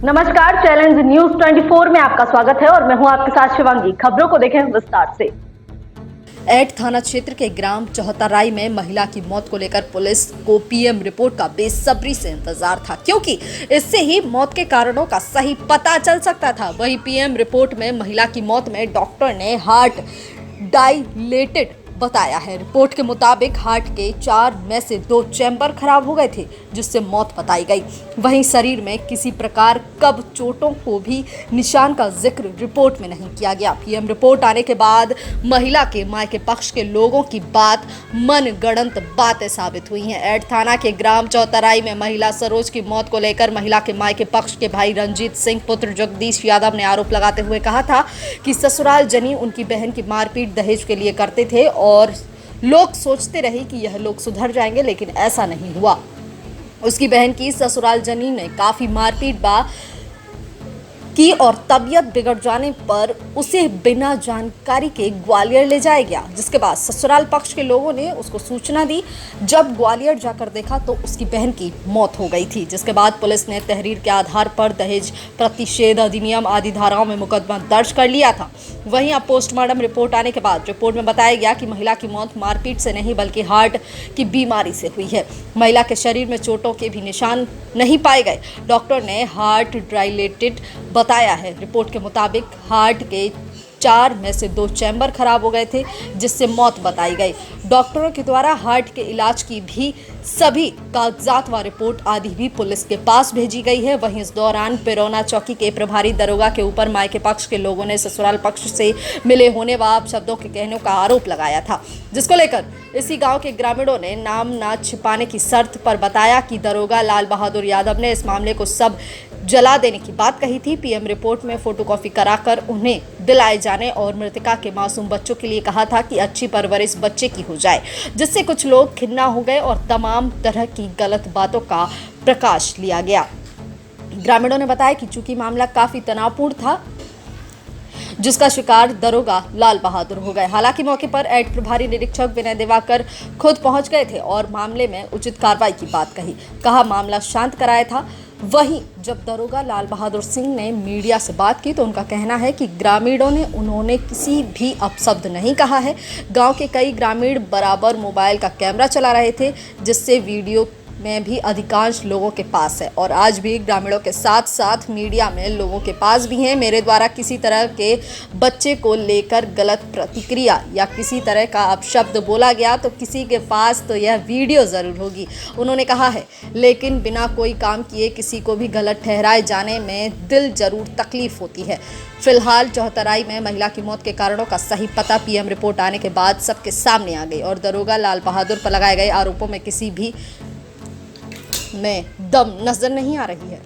नमस्कार, challenge news 24 में आपका स्वागत है और मैं हूं आपके साथ शिवांगी। खबरों को देखें विस्तार से। एट थाना क्षेत्र के ग्राम चौहतराई में महिला की मौत को लेकर पुलिस को पीएम रिपोर्ट का बेसब्री से इंतजार था, क्योंकि इससे ही मौत के कारणों का सही पता चल सकता था। वहीं पीएम रिपोर्ट में महिला की मौत में डॉक्टर ने हार्ट डायलेटेड बताया है। रिपोर्ट के मुताबिक हार्ट के 4 में से 2 चैम्बर खराब हो गए थे, जिससे मौत बताई गई। वहीं शरीर में किसी प्रकार कब चोटों को भी निशान का जिक्र रिपोर्ट में नहीं किया गया। पीएम रिपोर्ट आने के बाद महिला के मायके पक्ष के लोगों की बात मनगढ़ंत बातें साबित हुई हैं। एड थाना के ग्राम चौहतराई में महिला सरोज की मौत को लेकर महिला के मायके पक्ष के भाई रंजीत सिंह पुत्र जगदीश यादव ने आरोप लगाते हुए कहा था कि ससुराल जनी उनकी बहन की मारपीट दहेज के लिए करते थे और लोग सोचते रहे कि यह लोग सुधर जाएंगे, लेकिन ऐसा नहीं हुआ। उसकी बहन की ससुराल जनी ने काफी मारपीट की और तबीयत बिगड़ जाने पर उसे बिना जानकारी के ग्वालियर ले जाया गया, जिसके बाद ससुराल पक्ष के लोगों ने उसको सूचना दी। जब ग्वालियर जाकर देखा तो उसकी बहन की मौत हो गई थी, जिसके बाद पुलिस ने तहरीर के आधार पर दहेज प्रतिषेध अधिनियम आदि धाराओं में मुकदमा दर्ज कर लिया था। वहीं अब पोस्टमार्टम रिपोर्ट आने के बाद रिपोर्ट में बताया गया कि महिला की मौत मारपीट से नहीं बल्कि हार्ट की बीमारी से हुई है। महिला के शरीर में चोटों के भी निशान नहीं पाए गए। डॉक्टर ने हार्ट डायलेटेड बताया है। रिपोर्ट के मुताबिक हार्ट के 4 में से 2 चैम्बर खराब हो गए थे, जिससे मौत बताई गई। डॉक्टरों के द्वारा हार्ट के इलाज की भी सभी कागजात व रिपोर्ट आदि भी पुलिस के पास भेजी गई है। वहीं इस दौरान पिरौना चौकी के प्रभारी दरोगा के ऊपर मायके पक्ष के लोगों ने ससुराल पक्ष से मिले होने व अपशब्दों के कहने का आरोप लगाया था, जिसको लेकर इसी गांव के ग्रामीणों ने नाम न छिपाने की शर्त पर बताया कि दरोगा लाल बहादुर यादव ने इस मामले को सब जला देने की बात कही थी। पीएम रिपोर्ट में फोटोकॉपी कराकर उन्हें दिलाए जाने और मृतका के मासूम बच्चों के लिए कहा था कि अच्छी परवरिश बच्चे की हो जाए, जिससे कुछ लोग खिन्ना हो गए और तमाम तरह की गलत बातों का प्रकाश लिया गया। ग्रामीणों ने बताया कि चूंकि मामला काफी तनावपूर्ण था, जिसका शिकार दरोगा लाल बहादुर हो गए। हालांकि मौके पर एड प्रभारी निरीक्षक विनय दिवाकर खुद पहुंच गए थे और मामले में उचित कार्रवाई की बात कहा मामला शांत कराया था। वहीं जब दरोगा लाल बहादुर सिंह ने मीडिया से बात की तो उनका कहना है कि ग्रामीणों ने उन्होंने किसी भी अपशब्द नहीं कहा है। गांव के कई ग्रामीण बराबर मोबाइल का कैमरा चला रहे थे, जिससे वीडियो में भी अधिकांश लोगों के पास है और आज भी ग्रामीणों के साथ साथ मीडिया में लोगों के पास भी हैं। मेरे द्वारा किसी तरह के बच्चे को लेकर गलत प्रतिक्रिया या किसी तरह का अपशब्द बोला गया तो किसी के पास तो यह वीडियो ज़रूर होगी, उन्होंने कहा है। लेकिन बिना कोई काम किए किसी को भी गलत ठहराए जाने में दिल जरूर तकलीफ होती है। फिलहाल चौहतराई में महिला की मौत के कारणों का सही पता पीएम रिपोर्ट आने के बाद सबके सामने आ गई और दरोगा लाल बहादुर पर लगाए गए आरोपों में किसी भी में दम नजर नहीं आ रही है।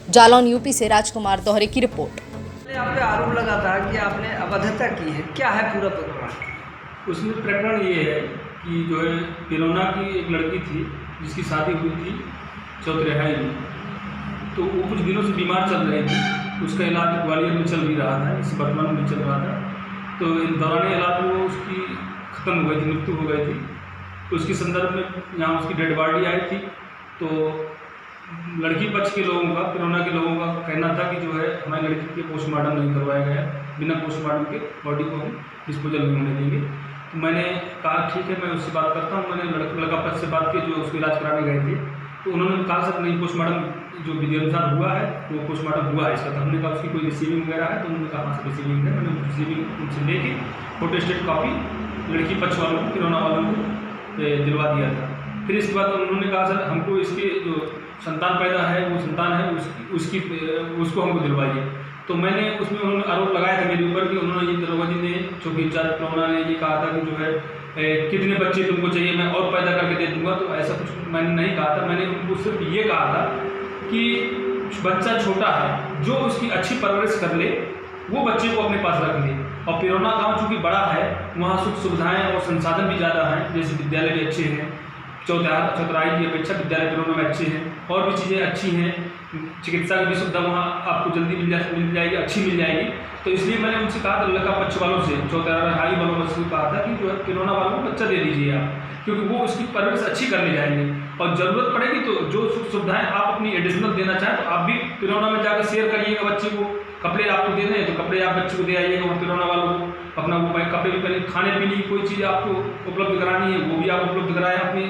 जालौन यूपी से राजकुमार दोहरे की रिपोर्ट। आप पे आरोप लगा था कि आपने अभद्रता की है, क्या है पूरा प्रकरण? उसमें प्रकरण ये है कि जो है पिरौना की एक लड़की थी जिसकी शादी हुई थी चौथरेहाई में, तो वो कुछ दिनों से बीमार चल रही थी। उसका इलाज ग्वालियर में चल भी रहा था, इस वर्तमान में चल रहा था। तो दौरान इलाज में वो उसकी ख़त्म हो गई थी, मृत्यु हो गई थी। तो उसके संदर्भ में यहाँ उसकी डेड बॉडी आई थी। तो लड़की पक्ष के लोगों का, पिरौना के लोगों का कहना था कि जो है हमारी लड़की के पोस्टमार्टम नहीं करवाया गया, बिना पोस्टमार्टम के बॉडी को हम डिस्पोजल नहीं होने देंगे। तो मैंने कहा ठीक है, मैं उससे बात करता हूँ। मैंने लड़का पक्ष से बात की जो उसको इलाज कराने गए थे, तो उन्होंने कहा सर नहीं, पोस्टमार्टम जो विधि अनुसार हुआ है वो पोस्टमार्टम हुआ है इसका। तो हमने कहा उसकी कोई रिसीविंग वगैरह है? तो उन्होंने कहा हाँ रिसीविंग है। मैंने रिसीविंग उनसे लेके फोटोस्टेट कॉपी लड़की पक्ष वालों को, पिरौना वालों को दिलवा दिया था। फिर इसके बाद उन्होंने कहा सर हमको इसके जो संतान पैदा है वो संतान है उसको हमको दिलवाइए। तो मैंने उसमें उन्होंने आरोप लगाया था मेरे ऊपर कि उन्होंने ये दरोगा जी ने, चौकी इंचार्ज पिरौना ने ये कहा था कि जो है कितने बच्चे तुमको चाहिए, मैं और पैदा करके दे दूंगा। तो ऐसा कुछ मैंने नहीं कहा था। मैंने उनको सिर्फ ये कहा था कि बच्चा छोटा है, जो उसकी अच्छी परवरिश कर ले वो बच्चे को अपने पास रख ले। और पिरौना गांव चूँकि बड़ा है, वहाँ सुख सुविधाएं और संसाधन भी ज़्यादा हैं, जैसे विद्यालय भी अच्छे हैं। चौहतराई की अपेक्षा विद्यालय पिरौना में अच्छे हैं, और भी चीज़ें अच्छी हैं। चिकित्सा की भी सुविधा वहाँ आपको जल्दी मिल जाएगी, अच्छी मिल जाएगी। तो इसलिए मैंने उनसे कहा था, लड़का पक्ष वालों से, चौहतराई वालों से कहा था कि जो है पिरौना वालों को बच्चा दे दीजिए आप, क्योंकि वो उसकी परवरिश अच्छी करने जाएंगे। और ज़रूरत पड़ेगी तो जो सुख सुविधाएं आप अपनी एडिशनल देना चाहें तो आप भी पिरौना में जाकर शेयर करिएगा बच्चे को। कपड़े आपको देने हैं तो कपड़े आप बच्चे को दे आइएगा, वो पिरौना वालों को अपना वो कपड़े भी पहले, खाने पीने की कोई चीज़ आपको उपलब्ध करानी है वो भी आप उपलब्ध कराएं अपनी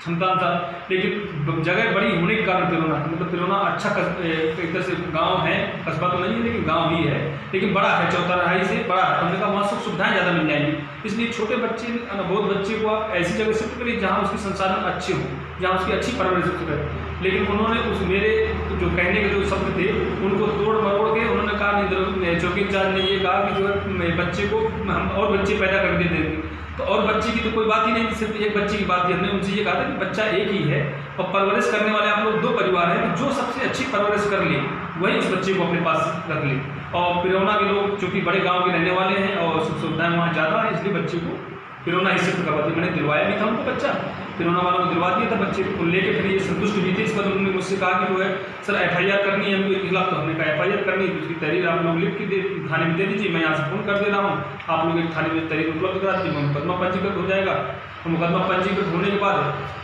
क्षमता अनुसार। लेकिन जगह बड़ी होने के कारण पिरौना, मतलब पिरौना अच्छा एक तरह से गांव है, कस्बा तो नहीं है लेकिन गांव ही है, लेकिन बड़ा है, चौतराई से बड़ा है। हमने कहा वहाँ सुख सुविधाएँ ज़्यादा मिल जाएंगी, इसलिए छोटे बच्चे, अनबोध बच्चे को आप ऐसी जगह शिफ्ट करिए जहाँ उसके संसाधन अच्छे हों, जहाँ उसकी अच्छी परवरिश करें। लेकिन उन्होंने उस मेरे जो कहने के जो शब्द थे उनको तोड़ मरोड़ के उन्होंने कहा, नहीं, चौकी इंचार्ज ने ये कहा कि जो है बच्चे को हम और बच्चे पैदा कर देते थे, तो और बच्चे की तो कोई बात ही नहीं थी, सिर्फ एक बच्चे की बात थी। हमने उनसे ये कहा था कि बच्चा एक ही है और परवरिश करने वाले आप लोग 2 परिवार हैं, तो जो सबसे अच्छी परवरिश कर ले वही उस बच्चे को अपने पास रख ले। और पिरौना के लोग चूँकि बड़े गाँव के रहने वाले हैं और सुख सुविधाएँ वहाँ ज़्यादा है, इसलिए बच्चे को पिरौना ही शिफ्ट करवा दी। मैंने दिलवाया भी था उनको बच्चा, पिरौना वालों को दिलवा दिया था बच्चे को लेके, फिर ये संतुष्ट भी थे। इस पर उन्होंने मुझसे कहा कि जो है सर FIR करनी है हमको इनके खिलाफ, तो हमने कहा FIR करनी है तो उसकी तहरीर आप लोग लिख के थाने में दे दीजिए, मैं यहाँ से फ़ोन कर दे रहा हूँ, आप लोग एक थाने में तहरीर उपलब्ध करा दीजिए, मुकदमा पंजीकृत हो जाएगा। तो मुकदमा पंजीकृत होने के बाद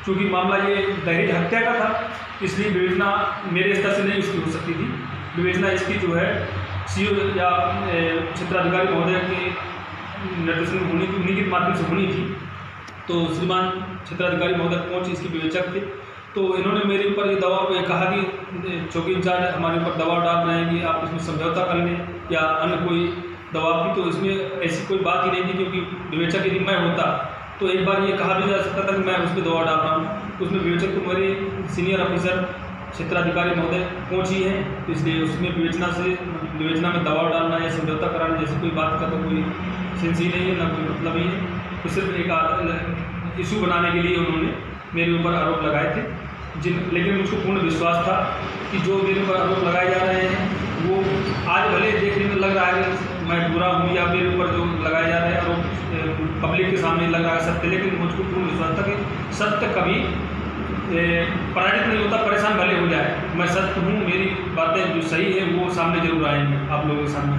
चूँकि मामला ये दहेज हत्या का था, इसलिए विवेचना मेरे स्तर से नहीं उसकी हो सकती थी, विवेचना इसकी जो है CO या क्षेत्राधिकारी महोदय के निर्देशन में होनी थी, उन्हीं के माध्यम से होनी थी। तो श्रीमान क्षेत्राधिकारी महोदय पहुँच इसके विवेचक थे, तो इन्होंने मेरे ऊपर ये दबाव कहा कि चौकी इंचार्ज हमारे ऊपर दबाव डाल रहे हैं कि आप इसमें समझौता कर लें या अन्य कोई दबाव भी, तो इसमें ऐसी कोई बात ही नहीं थी, क्योंकि विवेचक यदि मैं होता तो एक बार ये कहा भी जा सकता था कि मैं उस पर दबाव डाल रहा हूँ। उसमें विवेचक तो मेरे सीनियर ऑफिसर क्षेत्राधिकारी महोदय पहुँच ही हैं, तो इसलिए उसमें विवेचना में दबाव डालना या समझौता कराना जैसी कोई बात का तो कोई सेंस ही नहीं है, ना कोई मतलब ही है। तो सिर्फ एक इशू बनाने के लिए उन्होंने मेरे ऊपर आरोप लगाए थे, लेकिन मुझको पूर्ण विश्वास था कि जो मेरे ऊपर आरोप लगाए जा रहे हैं वो आज भले देखने में लग रहा है कि मैं बुरा हूँ या मेरे ऊपर जो लगाए जा रहे हैं आरोप पब्लिक के सामने लग रहा है सत्य, लेकिन मुझको पूर्ण विश्वास था कि सत्य कभी पराजित नहीं होता, परेशान भले हो जाए, मैं सत्य हूँ, मेरी बातें जो सही है वो सामने जरूर आएंगे आप लोगों के सामने।